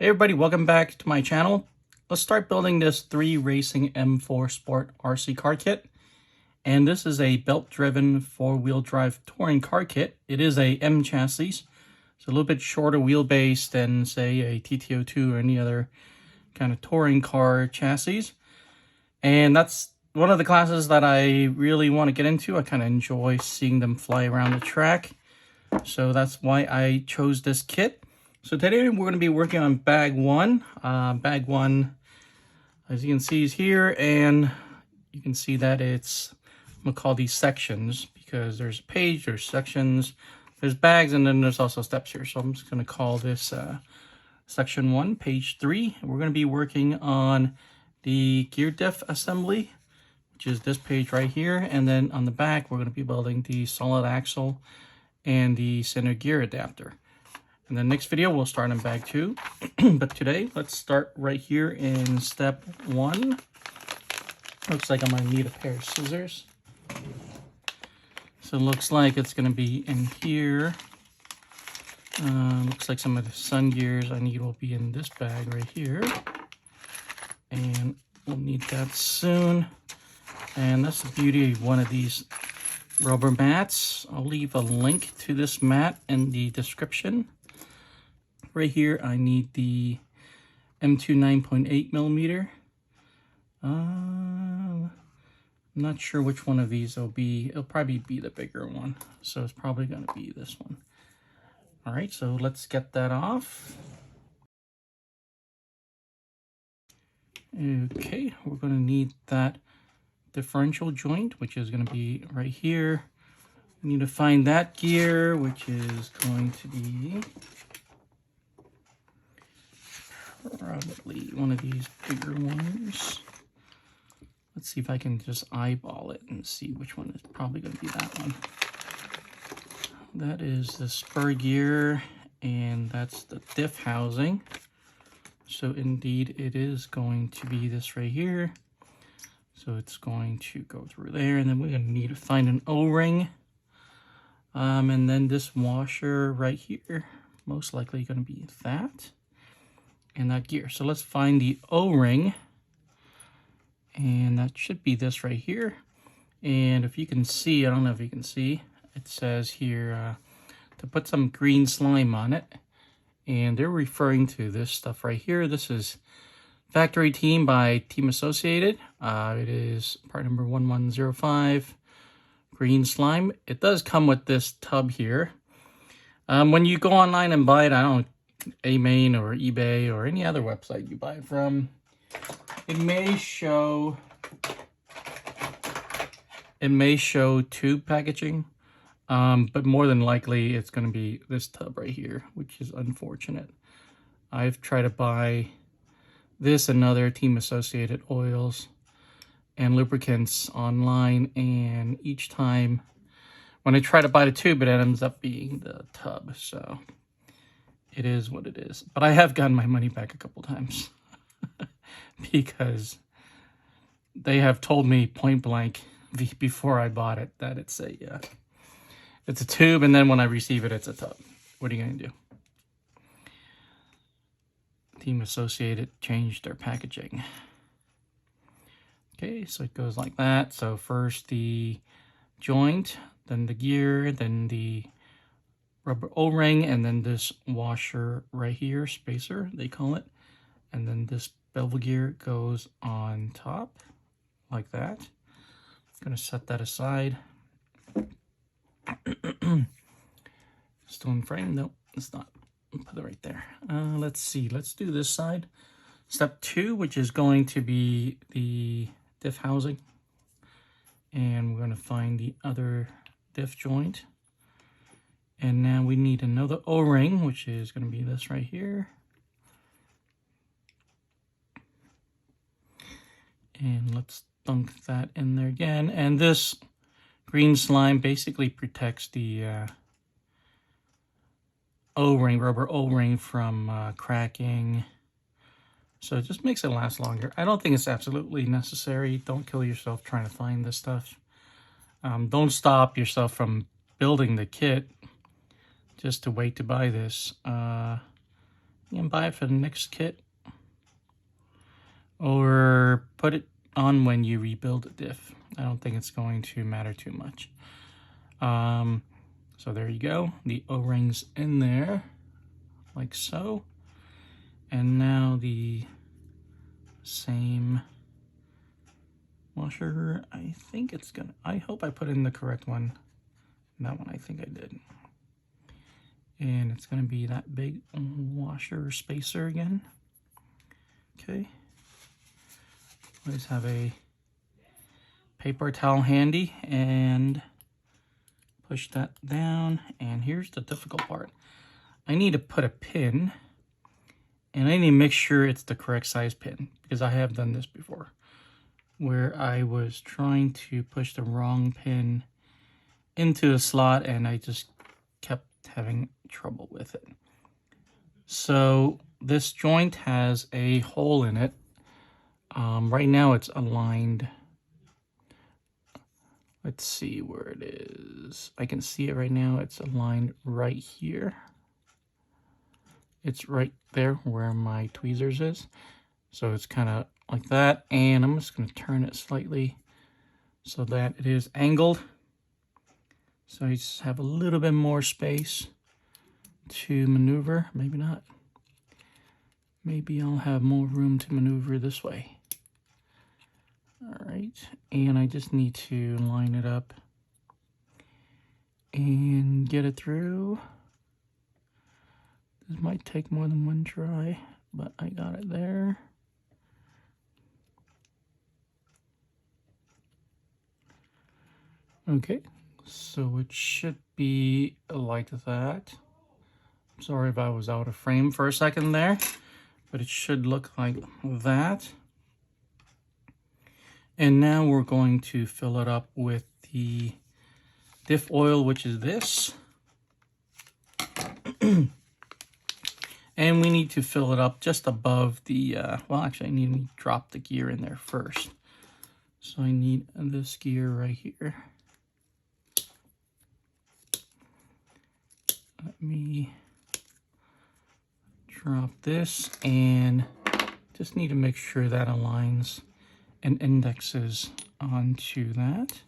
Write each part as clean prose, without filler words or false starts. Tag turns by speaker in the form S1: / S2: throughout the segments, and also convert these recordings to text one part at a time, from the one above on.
S1: Hey everybody, welcome back to my channel. Let's start building this 3RACING M4 Sport RC car kit. And this is a belt-driven four-wheel drive touring car kit. It is a M chassis. It's a little bit shorter wheelbase than, say, a TT02 or any other kind of touring car chassis. And that's one of the classes that I really want to get into. I kind of enjoy seeing them fly around the track. So that's why I chose this kit. So today we're going to be working on bag one. Bag one, as you can see, is here, and you can see that it's, I'm going to call these sections because there's a page, there's sections, there's bags, and then there's also steps here. So I'm just going to call this section 1, page 3. We're going to be working on the gear diff assembly, which is this page right here. And then on the back, we're going to be building the solid axle and the center gear adapter. In the next video, we'll start on bag 2. But today, let's start right here in step 1. Looks like I'm going to need a pair of scissors. So it looks like it's going to be in here. Looks like some of the sun gears I need will be in this bag right here. And we'll need that soon. And that's the beauty of one of these rubber mats. I'll leave a link to this mat in the description. Right here, I need the M2 9.8 millimeter. I'm not sure which one of these it'll be. It'll probably be the bigger one. So it's probably going to be this one. All right, so let's get that off. Okay, we're going to need that differential joint, which is going to be right here. We need to find that gear, which is going to be probably one of these bigger ones. Let's see if I can just eyeball it and see which one is probably going to be that one. That is the Spur Gear, and that's the Diff housing. So indeed, it is going to be this right here. So it's going to go through there, and then we're going to need to find an O-ring. And then this washer right here, most likely going to be that. And that gear. So let's find the O-ring, and that should be this right here. And if you can see, I don't know if you can see, it says here to put some green slime on it, and they're referring to this stuff right here. This is Factory Team by Team Associated. It is part number 1105, green slime. It does come with this tub here. When you go online and buy it, I don't A-Main or eBay or any other website you buy it from, it may show tube packaging, but more than likely it's going to be this tub right here, which is unfortunate. I've tried to buy this and other Team Associated oils and lubricants online, and each time when I try to buy the tube, it ends up being the tub. So it is what it is. But I have gotten my money back a couple times because they have told me point blank before I bought it that it's a tube, and then when I receive it, it's a tub. What are you going to do? Team Associated changed their packaging. Okay, so it goes like that. So first the joint, then the gear, then the rubber O-ring, and then this washer right here, spacer they call it, and then this bevel gear goes on top like that. I'm gonna set that aside. Still in frame? Nope, it's not. Put it right there. Let's see, let's do this side. Step 2, which is going to be the diff housing, and we're going to find the other diff joint. And now we need another O-ring, which is going to be this right here. And let's dunk that in there again. And this green slime basically protects the O-ring, rubber O-ring from cracking. So it just makes it last longer. I don't think it's absolutely necessary. Don't kill yourself trying to find this stuff. Don't stop yourself from building the kit just to wait to buy this. You can buy it for the next kit, or put it on when you rebuild a diff. I don't think it's going to matter too much. So there you go, the O-rings in there, like so. And now the same washer. I think it's gonna, I hope I put in the correct one. That one I think I did. And it's gonna be that big washer spacer again. Okay. Always have a paper towel handy and push that down. And here's the difficult part. I need to put a pin, and I need to make sure it's the correct size pin, because I have done this before where I was trying to push the wrong pin into a slot and I just kept having trouble with it. So this joint has a hole in it. Right now it's aligned. Let's see where it is. I can see it right now. It's aligned right here. It's right there where my tweezers is. So it's kind of like that. And I'm just going to turn it slightly so that it is angled. So I just have a little bit more space to maneuver. Maybe not. Maybe I'll have more room to maneuver this way. All right, and I just need to line it up and get it through. This might take more than one try, but I got it there. Okay, so it should be like that. Sorry if I was out of frame for a second there, but it should look like that. And now we're going to fill it up with the Diff oil, which is this. And we need to fill it up just above the, well, actually I need to drop the gear in there first. So I need this gear right here. Let me drop this, and just need to make sure that aligns and indexes onto that.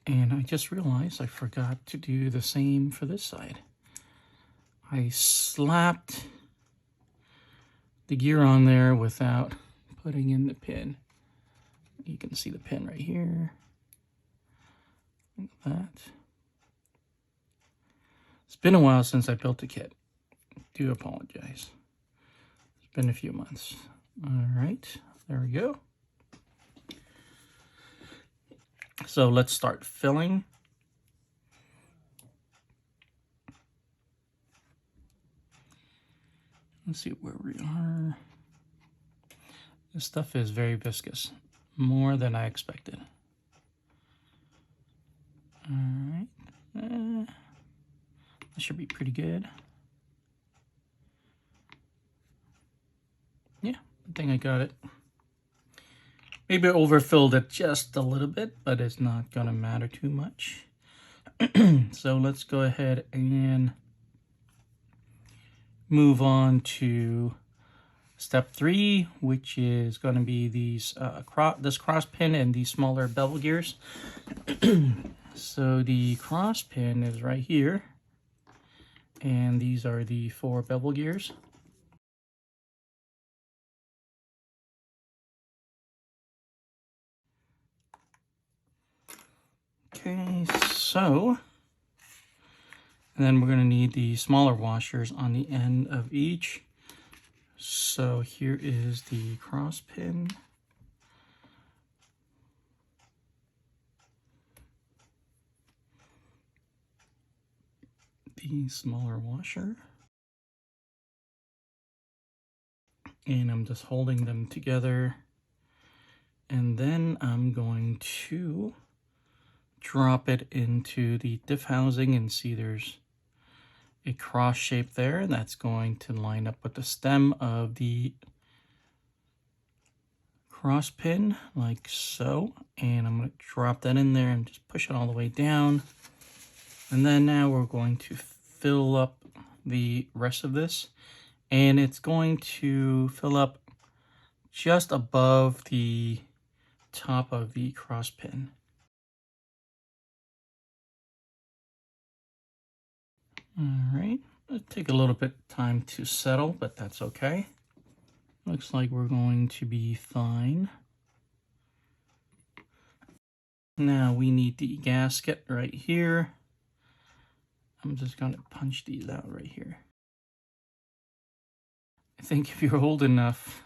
S1: And I just realized I forgot to do the same for this side. I slapped the gear on there without putting in the pin. You can see the pin right here. Like that. It's been a while since I built a kit. Do apologize. It's been a few months. All right, there we go. So let's start filling. Let's see where we are. This stuff is very viscous, more than I expected. All right, that should be pretty good. Yeah, I think I got it. Maybe I overfilled it just a little bit, but it's not gonna matter too much. So let's go ahead and move on to step 3, which is going to be these this cross pin and these smaller bevel gears. So the cross pin is right here, and these are the 4 bevel gears. Okay, so, and then we're going to need the smaller washers on the end of each. So here is the cross pin. The smaller washer. And I'm just holding them together. And then I'm going to drop it into the diff housing, and see there's a cross shape there that's going to line up with the stem of the cross pin, like so. And I'm going to drop that in there and just push it all the way down. And then now we're going to fill up the rest of this, and it's going to fill up just above the top of the cross pin. All right, it'll take a little bit of time to settle, but that's okay. Looks like we're going to be fine. Now we need the gasket right here. I'm just going to punch these out right here. I think if you're old enough,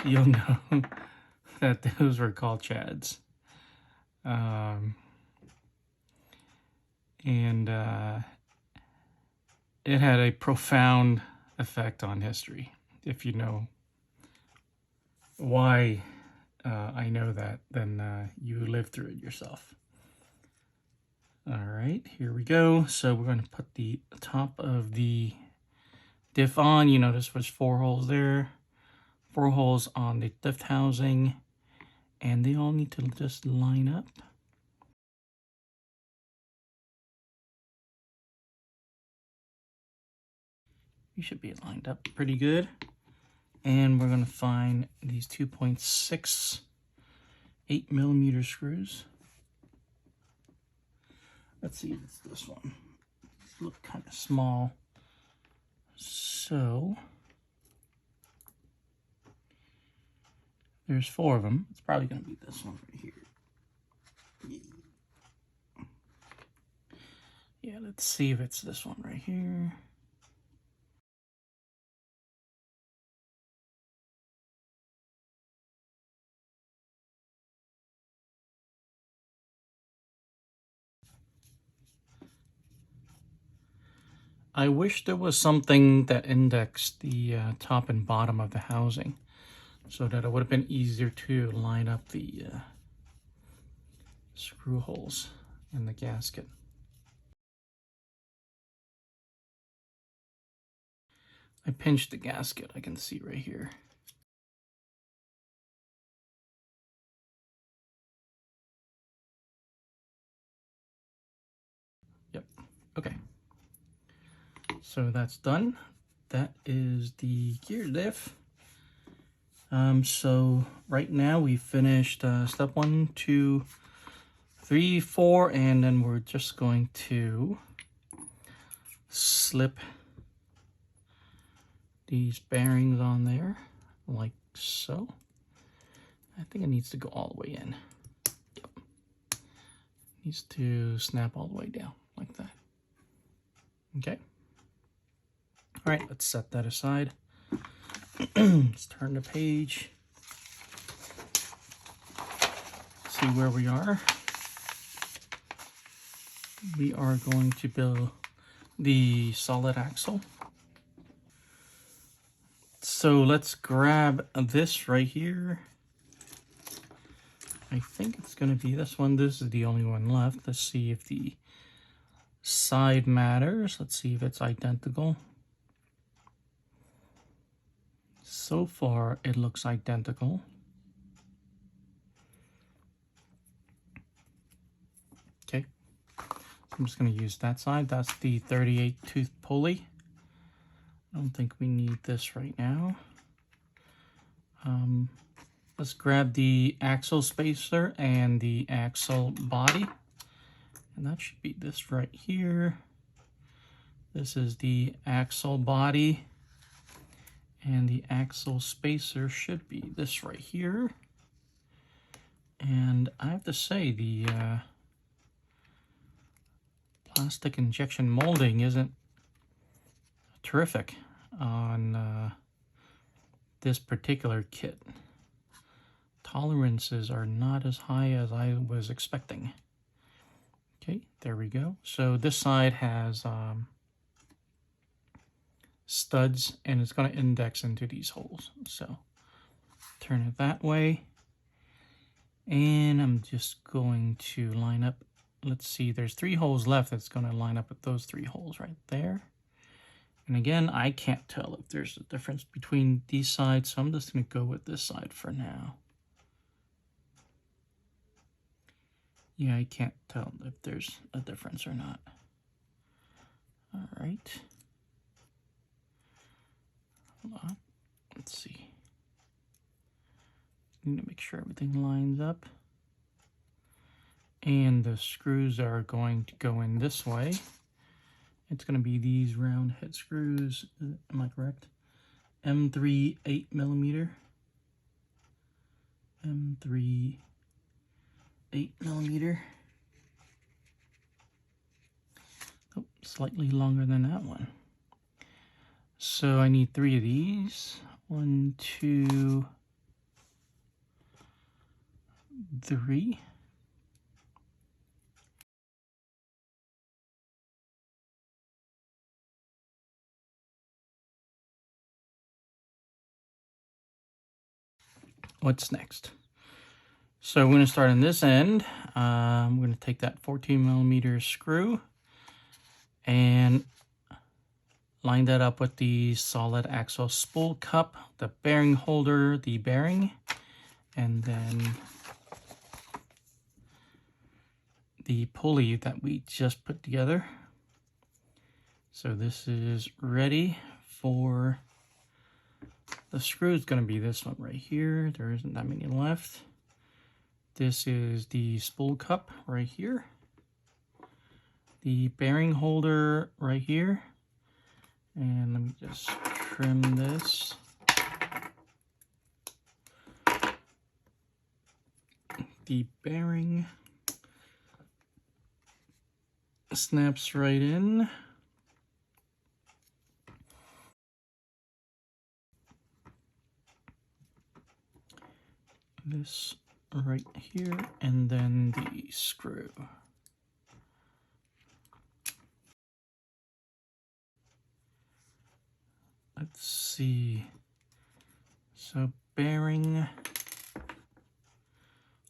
S1: you'll know that those were called Chads. It had a profound effect on history. If you know why I know that, then you lived through it yourself. All right, here we go. So we're going to put the top of the diff on. You notice there's 4 holes there, 4 holes on the diff housing, and they all need to just line up. You should be lined up pretty good. And we're going to find these 2.6 8mm screws. Let's see if it's this one. These look kind of small. So there's 4 of them. It's probably going to be this one right here. Yeah, let's see if it's this one right here. I wish there was something that indexed the top and bottom of the housing so that it would have been easier to line up the screw holes in the gasket. I pinched the gasket, I can see right here. Yep, okay. So that's done. That is the gear diff. So right now we finished step 1, 2, 3, 4, and then we're just going to slip these bearings on there like so. I think it needs to go all the way in. Yep. Needs to snap all the way down like that. Okay. All right, let's set that aside. Let's turn the page. See where we are. We are going to build the solid axle. So let's grab this right here. I think it's going to be this one. This is the only one left. Let's see if the side matters. Let's see if it's identical. So far, it looks identical. Okay. I'm just going to use that side. That's the 38 tooth pulley. I don't think we need this right now. Let's grab the axle spacer and the axle body. And that should be this right here. This is the axle body. And the axle spacer should be this right here. And I have to say, the plastic injection molding isn't terrific on this particular kit. Tolerances are not as high as I was expecting. Okay, there we go. So this side has studs, and it's going to index into these holes. So turn it that way. And I'm just going to line up. Let's see, there's 3 holes left. That's going to line up with those 3 holes right there. And again, I can't tell if there's a difference between these sides, so I'm just going to go with this side for now. Yeah, I can't tell if there's a difference or not. All right. Hold on. Let's see. Need to make sure everything lines up. And the screws are going to go in this way. It's going to be these round head screws. Am I correct? M3 8mm. M3 8mm. Oh, slightly longer than that one. So I need 3 of these. 1, 2, 3. What's next? So I'm going to start on this end. I'm going to take that 14mm screw and line that up with the solid axle spool cup, the bearing holder, the bearing, and then the pulley that we just put together. So this is ready for the screw. Is going to be this one right here. There isn't that many left. This is the spool cup right here. The bearing holder right here. And let me just trim this. The bearing snaps right in. This right here, and then the screw. Let's see. So bearing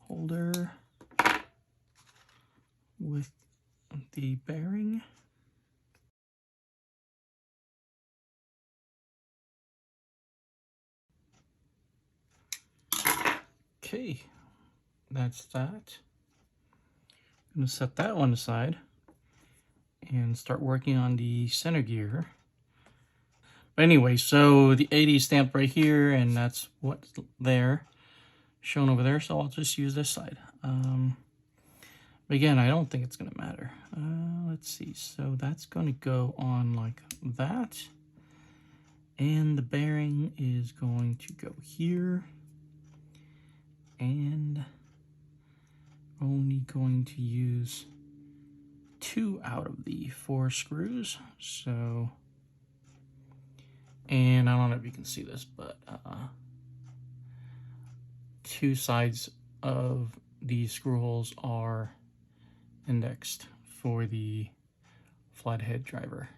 S1: holder with the bearing. Okay, that's that. I'm going to set that one aside and start working on the center gear. But anyway, so the 80 is stamped right here, and that's what's there, shown over there, so I'll just use this side. But again, I don't think it's going to matter. Let's see, so that's going to go on like that. And the bearing is going to go here. And only going to use 2 out of the 4 screws. So, and I don't know if you can see this, but 2 sides of the screw holes are indexed for the flathead driver.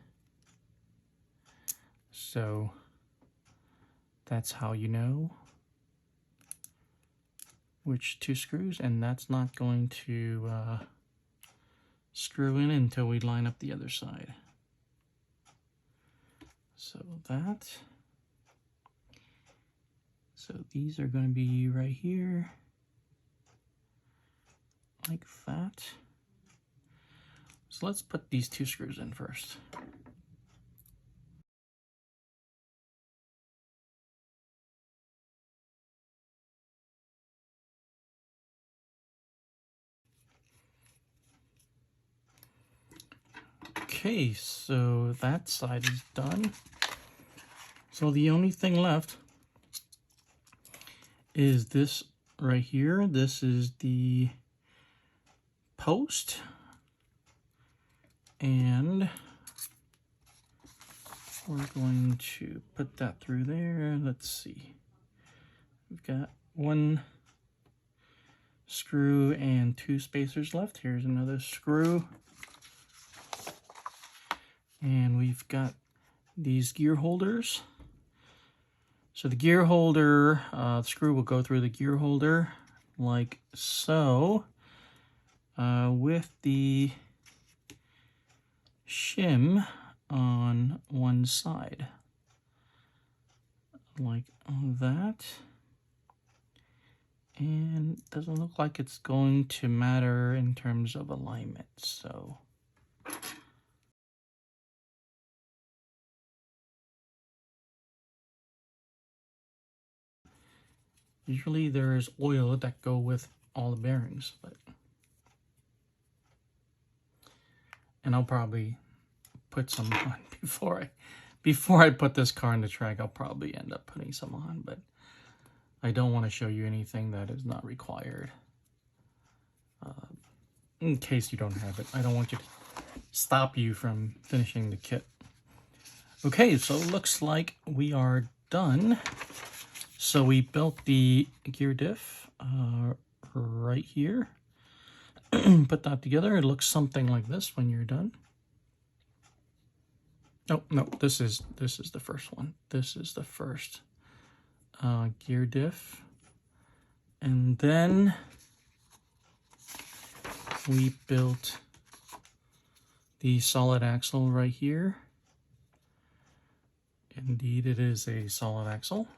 S1: So that's how you know which 2 screws, and that's not going to screw in until we line up the other side. So that. So these are going to be right here, like that. So let's put these 2 screws in first. Okay, so that side is done. So the only thing left is this right here. This is the post, and we're going to put that through there. Let's see. We've got 1 screw and 2 spacers left. Here's another screw. And we've got these gear holders. So the gear holder, the screw will go through the gear holder like so, with the shim on one side, like that. And it doesn't look like it's going to matter in terms of alignment, so Usually there's oil that go with all the bearings, and I'll probably put some on before I put this car in the track. I'll probably end up putting some on, but I don't want to show you anything that is not required. In case you don't have it, I don't want you to stop you from finishing the kit. Okay, so it looks like we are done. So we built the gear diff right here. Put that together. It looks something like this when you're done. Oh no, this is the first one. This is the first gear diff, and then we built the solid axle right here. Indeed, it is a solid axle.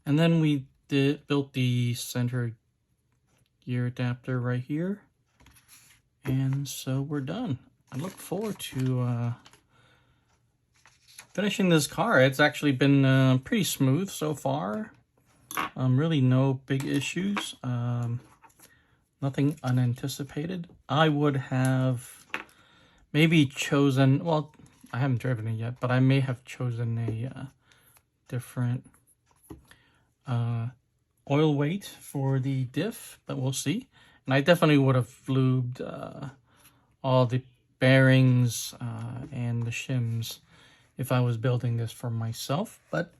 S1: And then we built the center gear adapter right here. And so we're done. I look forward to finishing this car. It's actually been pretty smooth so far. Really no big issues. Nothing unanticipated. I would have maybe chosen, well, I haven't driven it yet, but I may have chosen a different oil weight for the diff, but we'll see. And I definitely would have lubed all the bearings and the shims if I was building this for myself. But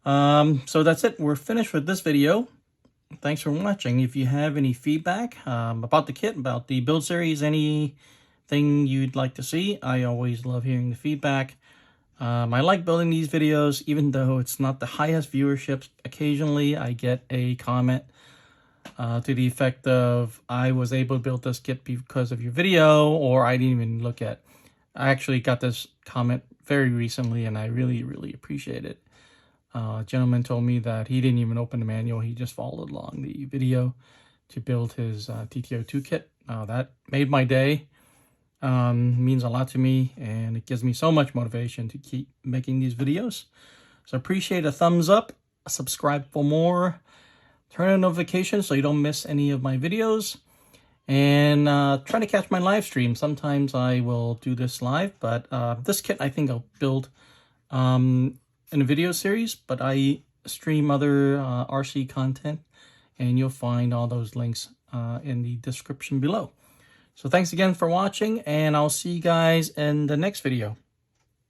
S1: so that's it. We're finished with this video. Thanks for watching. If you have any feedback about the kit, about the build series, anything you'd like to see, I always love hearing the feedback. I like building these videos, even though it's not the highest viewership. Occasionally I get a comment to the effect of, I was able to build this kit because of your video, or I didn't even look at. I actually got this comment very recently, and I really, really appreciate it. A gentleman told me that he didn't even open the manual. He just followed along the video to build his TTO2 kit. That made my day. Means a lot to me, and it gives me so much motivation to keep making these videos. So appreciate a thumbs up, subscribe for more, turn on notifications so you don't miss any of my videos, and try to catch my live stream. Sometimes I will do this live, but this kit I think I'll build in a video series, but I stream other RC content, and you'll find all those links in the description below. So thanks again for watching, and I'll see you guys in the next video.